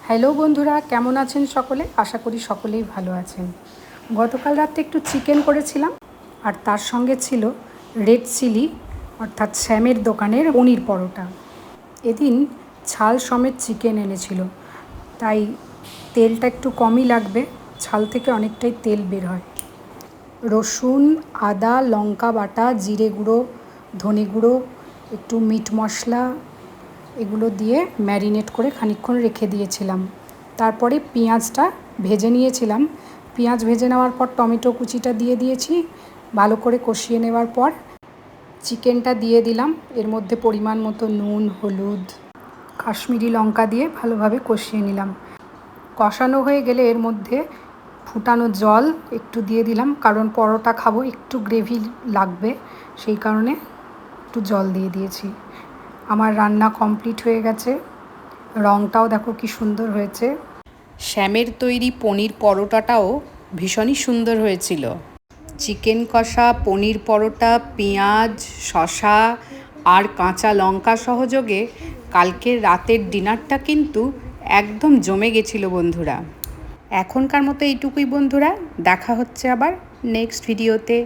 Hello বন্ধুরা, কেমন আছেন সকলে? আশা করি সকলেই ভালো আছেন। গতকাল রাতে একটু চিকেন করেছিলাম, আর তার সঙ্গে ছিল রেড চিলি অর্থাৎ শ্যামের দোকানের পনির পরোটা। এদিন ছাল সমেত চিকেন এনেছিল, তাই তেলটা একটু কমই লাগবে, ছাল থেকে অনেকটাই তেল বের হয়। রসুন, আদা, লঙ্কা বাটা, জিরে গুঁড়ো, ধনে গুঁড়ো, একটু মিট মশলা এগুলো দিয়ে ম্যারিনেট করে খানিকক্ষণ রেখে দিয়েছিলাম। তারপরে পেঁয়াজটা ভেজে নিয়েছিলাম। পেঁয়াজ ভেজে নেওয়ার পর টমেটো কুচিটা দিয়ে দিয়েছি। ভালো করে কষিয়ে নেওয়ার পর চিকেনটা দিয়ে দিলাম। এর মধ্যে পরিমাণ মতো নুন, হলুদ, কাশ্মীরি লঙ্কা দিয়ে ভালোভাবে কষিয়ে নিলাম। কষানো হয়ে গেলে এর মধ্যে ফুটানো জল একটু দিয়ে দিলাম, কারণ পরোটা খাবো, একটু গ্রেভি লাগবে, সেই কারণে একটু জল দিয়ে দিয়েছি। আমার রান্না কমপ্লিট হয়ে গেছে। রঙটাও দেখো কি সুন্দর হয়েছে। শ্যামের তৈরি পনির পরোটাটাও ভীষণই সুন্দর হয়েছিল। চিকেন কষা, পনির পরোটা, পেঁয়াজ, শসা আর কাঁচা লঙ্কা সহযোগে কালকের রাতের ডিনারটা কিন্তু একদম জমে গেছিল বন্ধুরা। এখনকার মতো এইটুকুই বন্ধুরা, দেখা হচ্ছে আবার নেক্সট ভিডিওতে।